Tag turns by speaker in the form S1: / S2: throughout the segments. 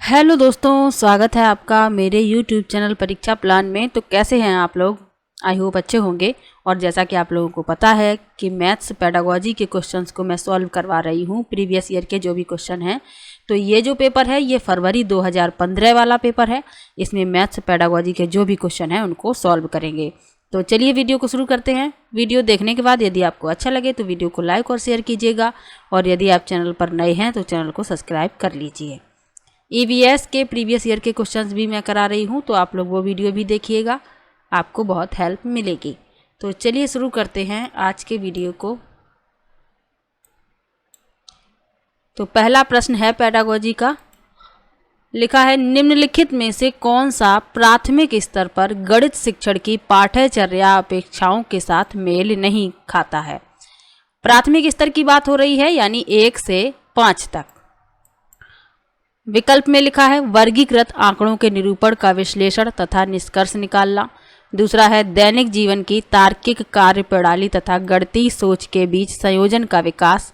S1: Hello दोस्तों, स्वागत है आपका मेरे YouTube चैनल परीक्षा प्लान में। तो कैसे हैं आप लोग? आई होप अच्छे होंगे। और जैसा कि आप लोगों को पता है कि मैथ्स पेडागोजी के क्वेश्चंस को मैं सॉल्व करवा रही हूं, प्रीवियस ईयर के जो भी क्वेश्चन हैं। तो ये जो पेपर है ये फरवरी 2015 वाला पेपर है। इसमें मैथ्स पेडागोजी के जो भी क्वेश्चन हैं उनको सॉल्व करेंगे। तो चलिए वीडियो को शुरू करते हैं। वीडियो देखने के बाद यदि आपको अच्छा लगे तो वीडियो को लाइक और शेयर कीजिएगा, और यदि आप चैनल पर नए हैं तो चैनल को सब्सक्राइब कर लीजिए। EVS के प्रीवियस ईयर के क्वेश्चंस भी मैं करा रही हूँ, तो आप लोग वो वीडियो भी देखिएगा, आपको बहुत हेल्प मिलेगी। तो चलिए शुरू करते हैं आज के वीडियो को। तो पहला प्रश्न है पेडागोजी का। लिखा है, निम्नलिखित में से कौन सा प्राथमिक स्तर पर गणित शिक्षण की पाठ्यचर्या अपेक्षाओं के साथ मेल नहीं खाता है। प्राथमिक स्तर की बात हो रही है, यानी 1 से 5 तक। विकल्प में लिखा है वर्गीकृत आंकड़ों के निरूपण का विश्लेषण तथा निष्कर्ष निकालना। दूसरा है दैनिक जीवन की तार्किक कार्य प्रणाली तथा गणितीय सोच के बीच संयोजन का विकास।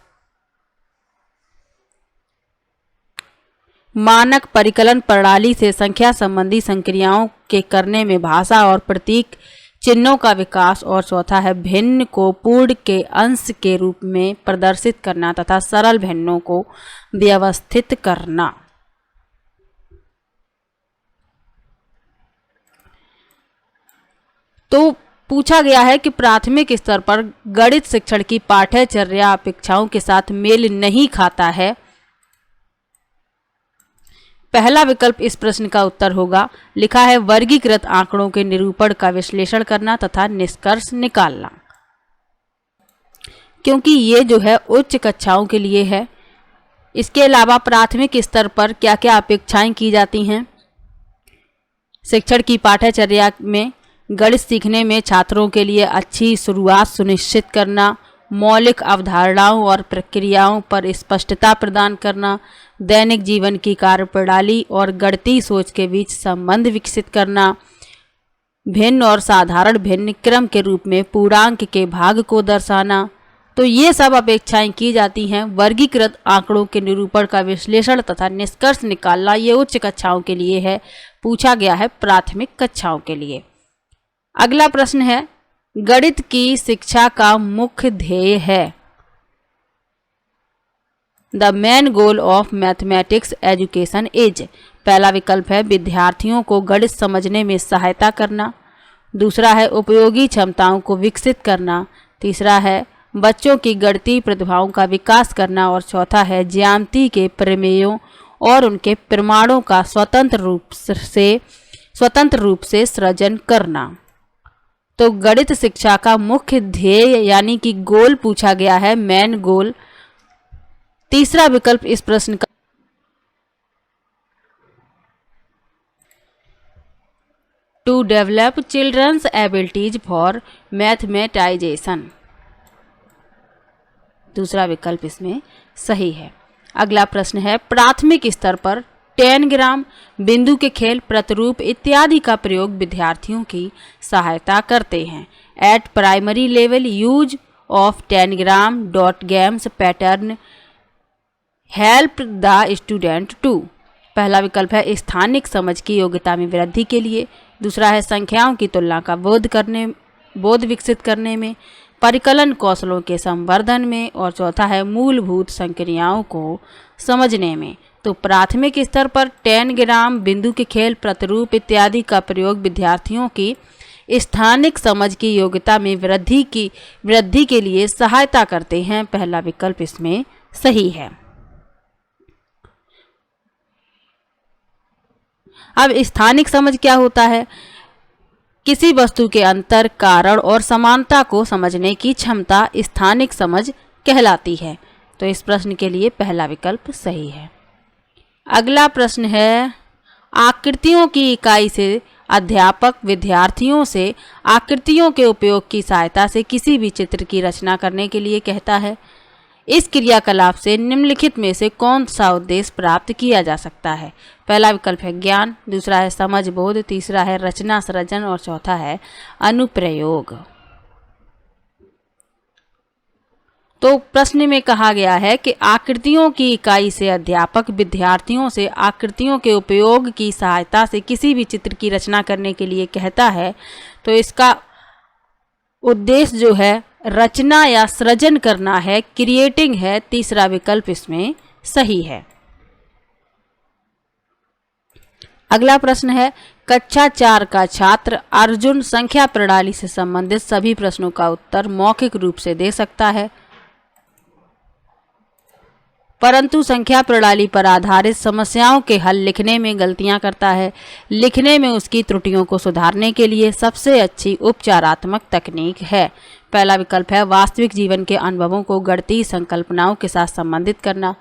S1: मानक परिकलन प्रणाली से संख्या संबंधी संक्रियाओं के करने में भाषा और प्रतीक चिन्हों का विकास। और चौथा है भिन्न को पूर्ण के अंश के रूप में प्रदर्शित करना तथा सरल भिन्नों को व्यवस्थित करना। तो पूछा गया है कि प्राथमिक स्तर पर गणित शिक्षण की पाठ्यचर्या अपेक्षाओं के साथ मेल नहीं खाता है। पहला विकल्प इस प्रश्न का उत्तर होगा। लिखा है वर्गीकृत आंकड़ों के निरूपण का विश्लेषण करना तथा निष्कर्ष निकालना, क्योंकि ये जो है उच्च कक्षाओं के लिए है। इसके अलावा प्राथमिक स्तर पर क्या क्या अपेक्षाएं की जाती हैं शिक्षण की पाठ्यचर्या में? गणित सीखने में छात्रों के लिए अच्छी शुरुआत सुनिश्चित करना, मौलिक अवधारणाओं और प्रक्रियाओं पर स्पष्टता प्रदान करना, दैनिक जीवन की कार्यप्रणाली और गणितीय सोच के बीच संबंध विकसित करना, भिन्न और साधारण भिन्न क्रम के रूप में पूर्णांक के भाग को दर्शाना। तो ये सब अपेक्षाएं की जाती हैं। वर्गीकृत आंकड़ों के निरूपण का विश्लेषण तथा निष्कर्ष निकालना ये उच्च कक्षाओं के लिए है, पूछा गया है प्राथमिक कक्षाओं के लिए। अगला प्रश्न है, गणित की शिक्षा का मुख्य ध्येय है। The main goal of mathematics education is. पहला विकल्प है विद्यार्थियों को गणित समझने में सहायता करना। दूसरा है उपयोगी क्षमताओं को विकसित करना। तीसरा है बच्चों की गणितीय प्रतिभाओं का विकास करना। और चौथा है ज्यामिति के प्रमेयों और उनके प्रमाणों का स्वतंत्र रूप से सृजन करना। तो गणित शिक्षा का मुख्य ध्येय यानी कि गोल पूछा गया है, मेन गोल। तीसरा विकल्प इस प्रश्न का to develop children's abilities for mathematisation. दूसरा विकल्प इसमें सही है। अगला प्रश्न है, प्राथमिक स्तर पर 10 ग्राम, बिंदु के खेल, प्रतिरूप इत्यादि का प्रयोग विद्यार्थियों की सहायता करते हैं। At primary level use of 10 gram dot games pattern help the student to. पहला विकल्प है स्थानिक समझ की योग्यता में वृद्धि के लिए। दूसरा है संख्याओं की तुलना का बोध विकसित करने में, परिकलन कौशलों के संवर्धन में। और चौथा है मूलभूत संक्रियाओं को समझने में। तो प्राथमिक स्तर पर 10 ग्राम, बिंदु के खेल, प्रतिरूप इत्यादि का प्रयोग विद्यार्थियों की स्थानिक समझ की योग्यता में वृद्धि के लिए सहायता करते हैं। पहला विकल्प इसमें सही है। अब स्थानिक समझ क्या होता है? किसी वस्तु के अंतर, कारण और समानता को समझने की क्षमता स्थानिक समझ कहलाती है। तो इस प्रश्न के लिए पहला विकल्प सही है। अगला प्रश्न है, आकृतियों की इकाई से अध्यापक विद्यार्थियों से आकृतियों के उपयोग की सहायता से किसी भी चित्र की रचना करने के लिए कहता है। इस क्रियाकलाप से निम्नलिखित में से कौन सा उद्देश्य प्राप्त किया जा सकता है? पहला विकल्प है ज्ञान, दूसरा है समझ बोध, तीसरा है रचना सृजन और चौथा है अनुप्रयोग। तो प्रश्न में कहा गया है कि आकृतियों की इकाई से अध्यापक विद्यार्थियों से आकृतियों के उपयोग की सहायता से किसी भी चित्र की रचना करने के लिए कहता है। तो इसका उद्देश्य जो है रचना या सृजन करना है, क्रिएटिंग है। तीसरा विकल्प इसमें सही है। अगला प्रश्न है, कक्षा 4 का छात्र अर्जुन संख्या प्रणाली से संबंधित सभी प्रश्नों का उत्तर मौखिक रूप से दे सकता है, परंतु संख्या प्रणाली पर आधारित समस्याओं के हल लिखने में गलतियां करता है। लिखने में उसकी त्रुटियों को सुधारने के लिए सबसे अच्छी उपचारात्मक तकनीक है। पहला विकल्प है वास्तविक जीवन के अनुभवों को गणितीय संकल्पनाओं के साथ संबंधित करना।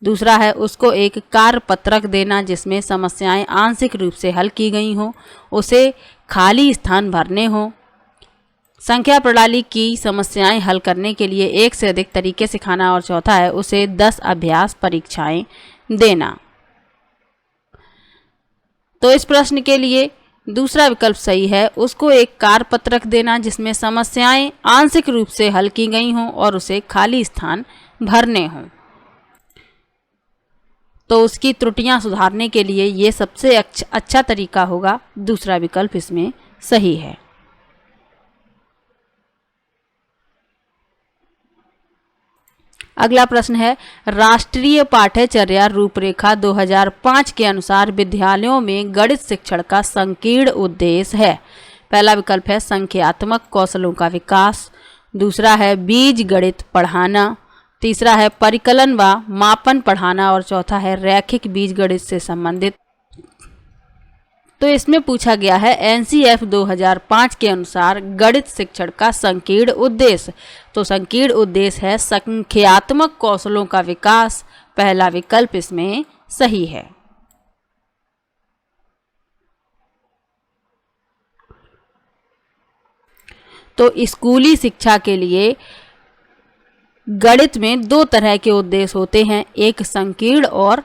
S1: दूसरा है उसको एक कार्य पत्रक देना जिसमें समस्याएं आंशिक रूप से हल की गई हों, उसे खाली स्थान भरने हों। संख्या प्रणाली की समस्याएं हल करने के लिए एक से अधिक तरीके सिखाना। और चौथा है उसे 10 अभ्यास परीक्षाएं देना। तो इस प्रश्न के लिए दूसरा विकल्प सही है, उसको एक कार्य पत्रक देना जिसमें समस्याएं आंशिक रूप से हल की गई हों और उसे खाली स्थान भरने हों। तो उसकी त्रुटियां सुधारने के लिए ये सबसे अच्छा तरीका होगा। दूसरा विकल्प इसमें सही है। अगला प्रश्न है, राष्ट्रीय पाठ्यचर्या रूपरेखा 2005 के अनुसार विद्यालयों में गणित शिक्षण का संकीर्ण उद्देश्य है। पहला विकल्प है संख्यात्मक कौशलों का विकास। दूसरा है बीज गणित पढ़ाना। तीसरा है परिकलन व मापन पढ़ाना। और चौथा है रैखिक बीजगणित से संबंधित। तो इसमें पूछा गया है एनसीएफ 2005 के अनुसार गणित शिक्षण का संकीर्ण उद्देश्य। तो संकीर्ण उद्देश्य है संख्यात्मक कौशलों का विकास। पहला विकल्प इसमें सही है। तो स्कूली शिक्षा के लिए गणित में 2 तरह के उद्देश्य होते हैं, एक संकीर्ण और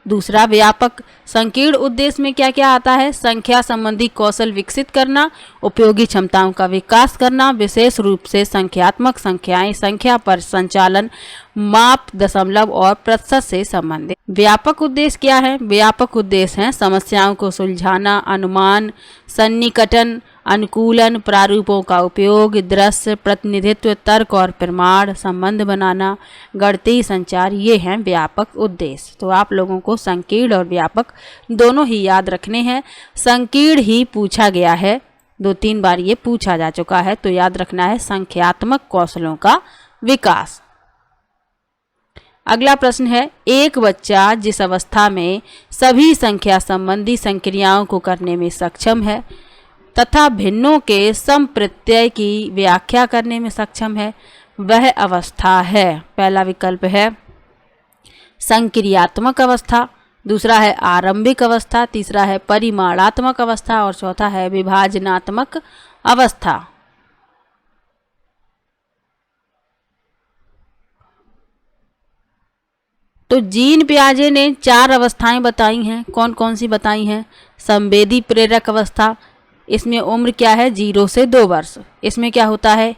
S1: दूसरा व्यापक। संकीर्ण उद्देश्य में क्या क्या आता है? संख्या संबंधी कौशल विकसित करना, उपयोगी क्षमताओं का विकास करना, विशेष रूप से संख्यात्मक संख्याएं, संख्या पर संचालन, माप, दशमलव और प्रतिशत से संबंधित। व्यापक उद्देश्य क्या है? व्यापक उद्देश्य हैं समस्याओं को सुलझाना, अनुमान, सन्निकटन, अनुकूलन, प्रारूपों का उपयोग, दृश्य, प्रतिनिधित्व, तर्क और प्रमाण, संबंध बनाना, गणितीय संचार, ये हैं व्यापक उद्देश्य। तो आप लोगों को संकीर्ण और व्यापक दोनों ही याद रखने हैं। संकीर्ण ही पूछा गया है, 2-3 बार ये पूछा जा चुका है, तो याद रखना है संख्यात्मक कौशलों का विकास। अगला प्रश्न है, एक बच्चा जिस अवस्था में सभी संख्या संबंधी संक्रियाओं को करने में सक्षम है तथा भिन्नों के समप्रत्यय की व्याख्या करने में सक्षम है, वह अवस्था है। पहला विकल्प है संक्रियात्मक अवस्था, दूसरा है आरंभिक अवस्था, तीसरा है परिमाणात्मक अवस्था और चौथा है विभाजनात्मक अवस्था। तो जीन पियाजे ने 4 अवस्थाएं बताई हैं। कौन कौन सी बताई हैं? संवेदी प्रेरक अवस्था, इसमें उम्र क्या है? 0 से 2 वर्ष। इसमें क्या होता है?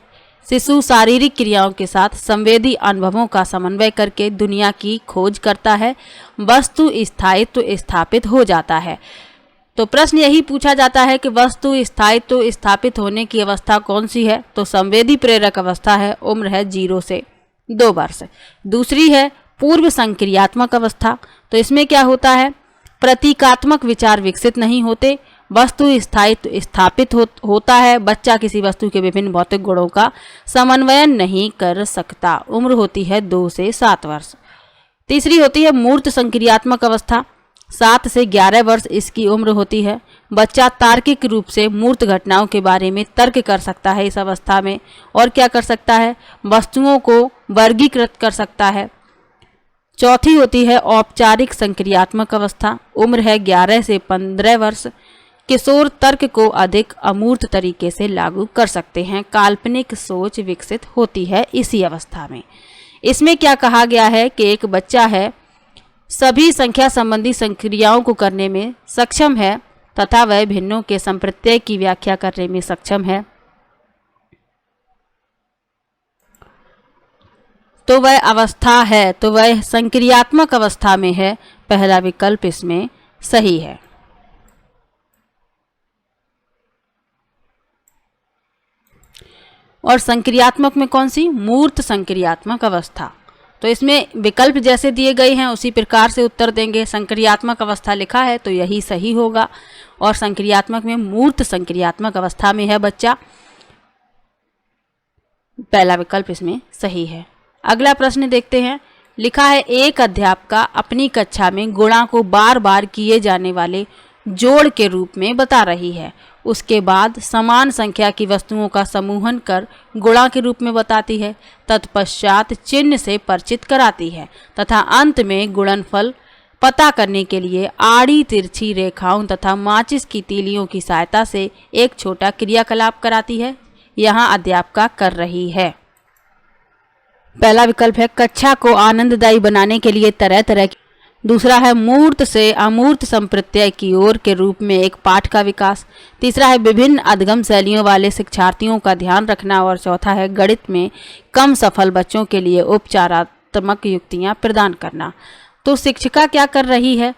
S1: शिशु शारीरिक क्रियाओं के साथ संवेदी अनुभवों का समन्वय करके दुनिया की खोज करता है, वस्तु स्थायित्व स्थापित हो जाता है। तो प्रश्न यही पूछा जाता है कि वस्तु स्थायित्व स्थापित होने की अवस्था कौन सी है? तो संवेदी प्रेरक अवस्था है, उम्र है 0 से 2 वर्ष। दूसरी है पूर्व संक्रियात्मक अवस्था, तो इसमें क्या होता है? प्रतीकात्मक विचार विकसित नहीं होते, वस्तु स्थायित्व स्थापित होता है, बच्चा किसी वस्तु के विभिन्न भौतिक गुणों का समन्वयन नहीं कर सकता, उम्र होती है 2 से 7 वर्ष। तीसरी होती है मूर्त संक्रियात्मक अवस्था, 7 से 11 वर्ष इसकी उम्र होती है। बच्चा तार्किक रूप से मूर्त घटनाओं के बारे में तर्क कर सकता है इस अवस्था में, और क्या कर सकता है? वस्तुओं को वर्गीकृत कर सकता है। चौथी होती है औपचारिक संक्रियात्मक अवस्था, उम्र है 11 से 15 वर्ष। किशोर तर्क को अधिक अमूर्त तरीके से लागू कर सकते हैं, काल्पनिक सोच विकसित होती है इसी अवस्था में। इसमें क्या कहा गया है कि एक बच्चा है सभी संख्या संबंधी संक्रियाओं को करने में सक्षम है तथा वह भिन्नों के संप्रत्यय की व्याख्या करने में सक्षम है। तो वह अवस्था है, तो वह संक्रियात्मक अवस्था में है। पहला विकल्प इसमें सही है। और संक्रियात्मक में कौन सी? मूर्त संक्रियात्मक अवस्था। तो इसमें विकल्प जैसे दिए गए हैं उसी प्रकार से उत्तर देंगे। संक्रियात्मक अवस्था लिखा है तो यही सही होगा, और संक्रियात्मक में मूर्त संक्रियात्मक अवस्था में है बच्चा। पहला विकल्प इसमें सही है। अगला प्रश्न देखते हैं। लिखा है एक अध्यापिका अपनी कक्षा में गुणा को बार बार किए जाने वाले जोड़ के रूप में बता रही है। उसके बाद समान संख्या की वस्तुओं का समूहन कर गुणा के रूप में बताती है। तत्पश्चात चिन्ह से परिचित कराती है तथा अंत में गुणनफल पता करने के लिए आड़ी तिरछी रेखाओं तथा माचिस की तीलियों की सहायता से एक छोटा क्रियाकलाप कराती है। यहाँ अध्यापिका कर रही है। पहला विकल्प है कक्षा को आनंददायी बनाने के लिए तरह तरह की। दूसरा है मूर्त से अमूर्त संप्रत्यय की ओर के रूप में एक पाठ का विकास। तीसरा है विभिन्न अधगम शैलियों वाले शिक्षार्थियों का ध्यान रखना। और चौथा है गणित में कम सफल बच्चों के लिए उपचारात्मक युक्तियां प्रदान करना। तो शिक्षिका क्या कर रही है?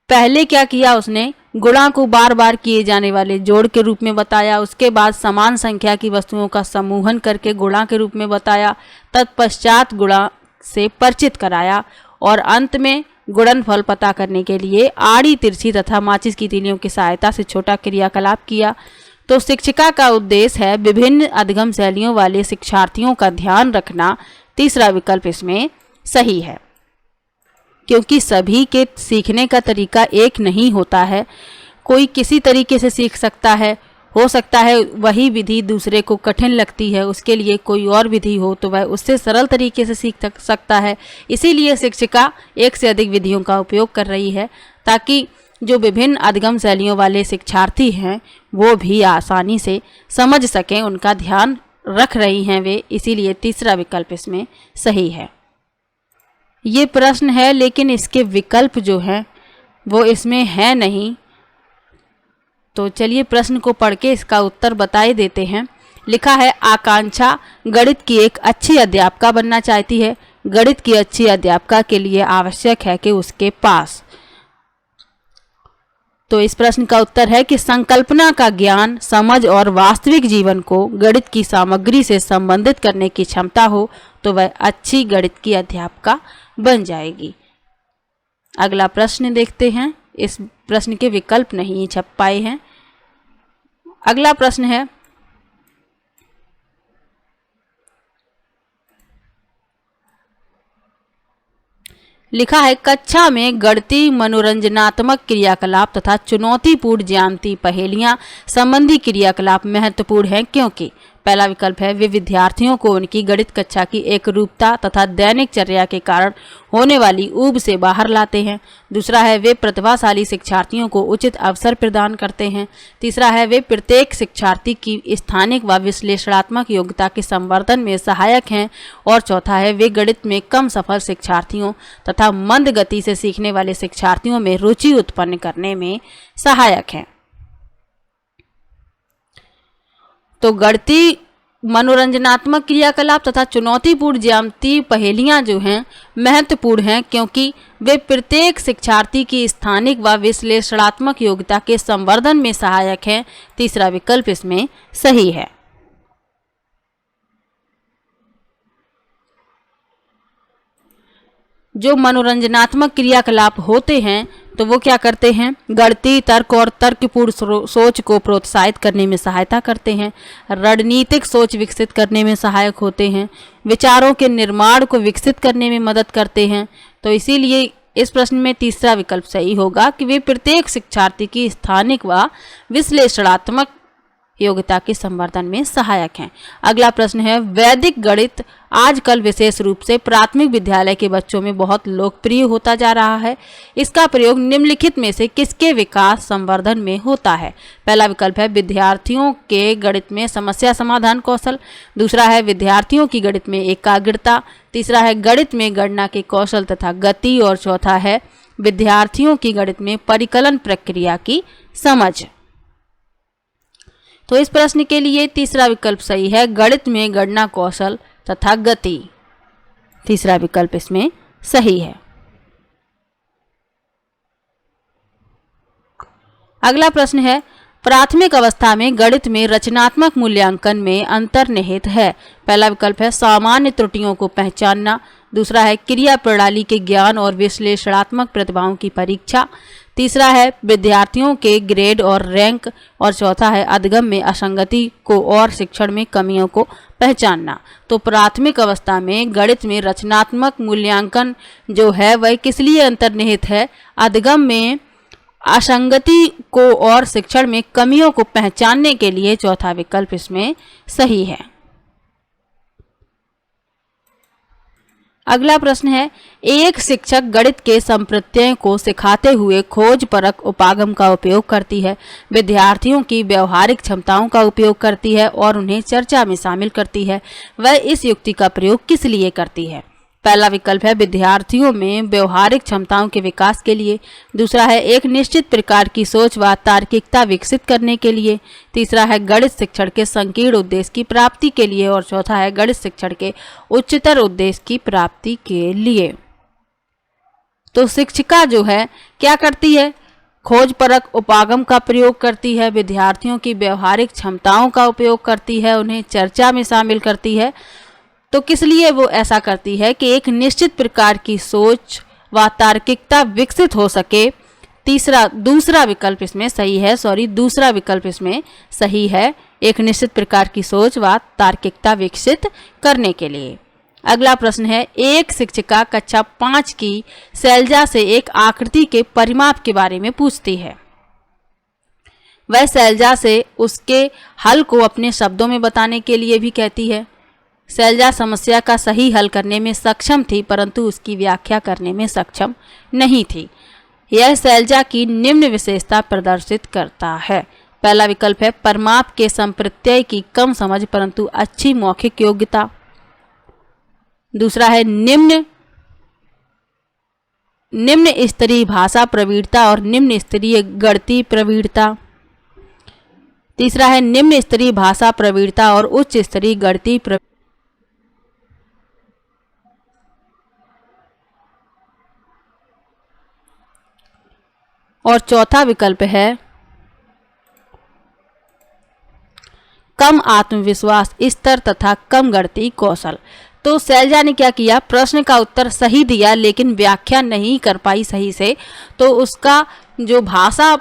S1: पहले क्या किया उसने? गुणा को बार बार किए जाने वाले जोड़ के रूप में बताया। उसके बाद समान संख्या की वस्तुओं का समूहन करके गुणा के रूप में बताया। तत्पश्चात गुणा से परिचित कराया और अंत में गुणनफल पता करने के लिए आड़ी तिरछी तथा माचिस की तीलियों की सहायता से छोटा क्रियाकलाप किया। तो शिक्षिका का उद्देश्य है विभिन्न अधगम शैलियों वाले शिक्षार्थियों का ध्यान रखना। तीसरा विकल्प इसमें सही है, क्योंकि सभी के सीखने का तरीका एक नहीं होता है। कोई किसी तरीके से सीख सकता है, हो सकता है वही विधि दूसरे को कठिन लगती है, उसके लिए कोई और विधि हो तो वह उससे सरल तरीके से सीख सकता है। इसीलिए शिक्षिका एक से अधिक विधियों का उपयोग कर रही है ताकि जो विभिन्न अधगम शैलियों वाले शिक्षार्थी हैं वो भी आसानी से समझ सकें, उनका ध्यान रख रही हैं वे। इसीलिए तीसरा विकल्प इसमें सही है। ये प्रश्न है लेकिन इसके विकल्प जो हैं वो इसमें है नहीं। तो चलिए प्रश्न को पढ़ के इसका उत्तर बताए देते हैं। लिखा है आकांक्षा गणित की एक अच्छी अध्यापिका बनना चाहती है। गणित की अच्छी अध्यापिका के लिए आवश्यक है कि उसके पास, तो इस प्रश्न का उत्तर है कि संकल्पना का ज्ञान, समझ और वास्तविक जीवन को गणित की सामग्री से संबंधित करने की क्षमता हो तो वह अच्छी गणित की अध्यापिका बन जाएगी। अगला प्रश्न देखते हैं। इस प्रश्न के विकल्प नहीं छप पाए हैं। अगला प्रश्न है लिखा है कक्षा में गणितीय मनोरंजनात्मक क्रियाकलाप तथा चुनौतीपूर्ण ज्यामितीय पहेलियां संबंधी क्रियाकलाप महत्वपूर्ण हैं क्योंकि। पहला विकल्प है वे विद्यार्थियों को उनकी गणित कक्षा की एकरूपता तथा दैनिक चर्या के कारण होने वाली ऊब से बाहर लाते हैं। दूसरा है वे प्रतिभाशाली शिक्षार्थियों को उचित अवसर प्रदान करते हैं। तीसरा है वे प्रत्येक शिक्षार्थी की स्थानिक व विश्लेषणात्मक योग्यता के संवर्धन में सहायक हैं। और चौथा है वे गणित में कम सफल शिक्षार्थियों तथा मंद गति से सीखने वाले शिक्षार्थियों में रुचि उत्पन्न करने में सहायक हैं। तो गणितीय मनोरंजनात्मक क्रियाकलाप तथा चुनौतीपूर्ण ज्यामितीय पहेलियां जो हैं महत्वपूर्ण हैं क्योंकि वे प्रत्येक शिक्षार्थी की स्थानिक व विश्लेषणात्मक योग्यता के संवर्धन में सहायक हैं। तीसरा विकल्प इसमें सही है। जो मनोरंजनात्मक क्रियाकलाप होते हैं तो वो क्या करते हैं? गणितीय तर्क और तर्कपूर्ण सोच को प्रोत्साहित करने में सहायता करते हैं, रणनीतिक सोच विकसित करने में सहायक होते हैं, विचारों के निर्माण को विकसित करने में मदद करते हैं। तो इसीलिए इस प्रश्न में तीसरा विकल्प सही होगा कि वे प्रत्येक शिक्षार्थी की स्थानिक व विश्लेषणात्मक योग्यता के संवर्धन में सहायक हैं। अगला प्रश्न है वैदिक गणित आजकल विशेष रूप से प्राथमिक विद्यालय के बच्चों में बहुत लोकप्रिय होता जा रहा है। इसका प्रयोग निम्नलिखित में से किसके विकास संवर्धन में होता है? पहला विकल्प है विद्यार्थियों के गणित में समस्या समाधान कौशल। दूसरा है विद्यार्थियों की गणित में एकाग्रता। तीसरा है गणित में गणना के कौशल तथा गति। और चौथा है विद्यार्थियों की गणित में परिकलन प्रक्रिया की समझ। तो इस प्रश्न के लिए तीसरा विकल्प सही है, गणित में गणना कौशल तथा गति। तीसरा विकल्प इसमें सही है। अगला प्रश्न है, प्राथमिक अवस्था में गणित में रचनात्मक मूल्यांकन में अंतर्निहित है। पहला विकल्प है सामान्य त्रुटियों को पहचानना, दूसरा है क्रिया प्रणाली के ज्ञान और विश्लेषणात्मक प्रतिभाओं की परीक्षा, तीसरा है विद्यार्थियों के ग्रेड और रैंक, और चौथा है अधिगम में असंगति को और शिक्षण में कमियों को पहचानना। तो प्राथमिक अवस्था में गणित में रचनात्मक मूल्यांकन जो है वह किस लिए अंतर्निहित है? अधिगम में असंगति को और शिक्षण में कमियों को पहचानने के लिए। चौथा विकल्प इसमें सही है। अगला प्रश्न है, एक शिक्षक गणित के संप्रत्यय को सिखाते हुए खोज परक उपागम का उपयोग करती है, विद्यार्थियों की व्यवहारिक क्षमताओं का उपयोग करती है और उन्हें चर्चा में शामिल करती है। वह इस युक्ति का प्रयोग किस लिए करती है? पहला विकल्प है विद्यार्थियों में व्यवहारिक क्षमताओं के विकास के लिए, दूसरा है एक निश्चित प्रकार की सोच व तार्किकता विकसित करने के लिए, तीसरा है गणित शिक्षण के संकीर्ण उद्देश्य की प्राप्ति के लिए, और चौथा है गणित शिक्षण के उच्चतर उद्देश्य की प्राप्ति के लिए। तो शिक्षिका जो है क्या करती है? खोज परक उपागम का प्रयोग करती है, विद्यार्थियों की व्यवहारिक क्षमताओं का उपयोग करती है, उन्हें चर्चा में शामिल करती है। तो किस लिए वो ऐसा करती है? कि एक निश्चित प्रकार की सोच व तार्किकता विकसित हो सके। दूसरा विकल्प इसमें सही है। दूसरा विकल्प इसमें सही है, एक निश्चित प्रकार की सोच व तार्किकता विकसित करने के लिए। अगला प्रश्न है, एक शिक्षिका कक्षा 5 की शैलजा से एक आकृति के परिमाप के बारे में पूछती है। वह शैलजा से उसके हल को अपने शब्दों में बताने के लिए भी कहती है। शैलजा समस्या का सही हल करने में सक्षम थी, परंतु उसकी व्याख्या करने में सक्षम नहीं थी। यह शैलजा की निम्न विशेषता प्रदर्शित करता है। पहला विकल्प है परिमाप के संप्रत्यय की कम समझ परंतु अच्छी मौखिक योग्यता, दूसरा है निम्न स्तरीय भाषा प्रवीणता और निम्न स्तरीय गणितीय प्रवीणता, तीसरा है निम्न स्तरीय भाषा प्रवीणता और उच्च स्तरीय गणितीय प्रवीणता, और चौथा विकल्प है कम आत्मविश्वास स्तर तथा कम गणितीय कौशल। तो शैलजा ने क्या किया? प्रश्न का उत्तर सही दिया लेकिन व्याख्या नहीं कर पाई सही से। तो उसका जो भाषा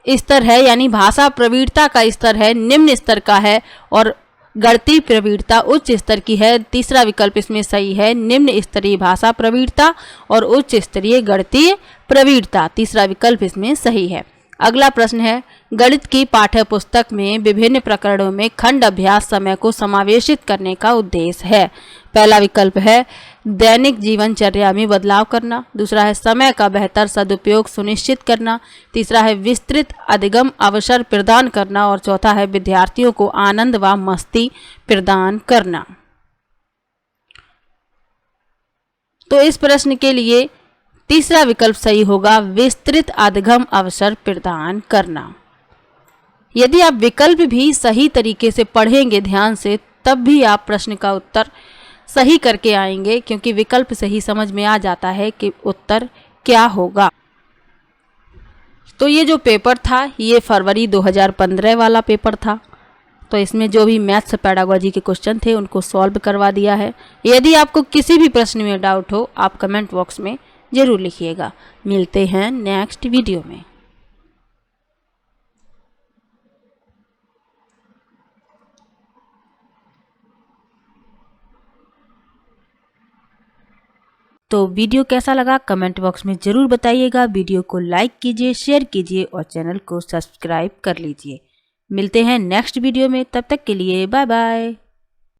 S1: स्तर है यानी भाषा प्रवीणता का स्तर है निम्न स्तर का है और गणितीय प्रवीणता उच्च स्तर की है। तीसरा विकल्प इसमें सही है, निम्न स्तरीय भाषा प्रवीणता और उच्च स्तरीय गणितीय प्रवीणता। तीसरा विकल्प इसमें सही है। अगला प्रश्न है, गणित की पाठ्य पुस्तक में विभिन्न प्रकरणों में खंड अभ्यास समय को समावेशित करने का उद्देश्य है। पहला विकल्प है दैनिक जीवनचर्या में बदलाव करना, दूसरा है समय का बेहतर सदुपयोग सुनिश्चित करना, तीसरा है विस्तृत अधिगम अवसर प्रदान करना और चौथा है विद्यार्थियों को आनंद व मस्ती प्रदान करना। तो इस प्रश्न के लिए तीसरा विकल्प सही होगा, विस्तृत अधिगम अवसर प्रदान करना। यदि आप विकल्प भी सही तरीके से पढ़ेंगे ध्यान से तब भी आप प्रश्न का उत्तर सही करके आएंगे, क्योंकि विकल्प से ही समझ में आ जाता है कि उत्तर क्या होगा। तो ये जो पेपर था ये फरवरी 2015 वाला पेपर था। तो इसमें जो भी मैथ्स पेडागोजी के क्वेश्चन थे उनको सॉल्व करवा दिया है। यदि आपको किसी भी प्रश्न में डाउट हो आप कमेंट बॉक्स में ज़रूर लिखिएगा। मिलते हैं नेक्स्ट वीडियो में। तो वीडियो कैसा लगा कमेंट बॉक्स में ज़रूर बताइएगा। वीडियो को लाइक कीजिए, शेयर कीजिए और चैनल को सब्सक्राइब कर लीजिए। मिलते हैं नेक्स्ट वीडियो में, तब तक के लिए बाय बाय।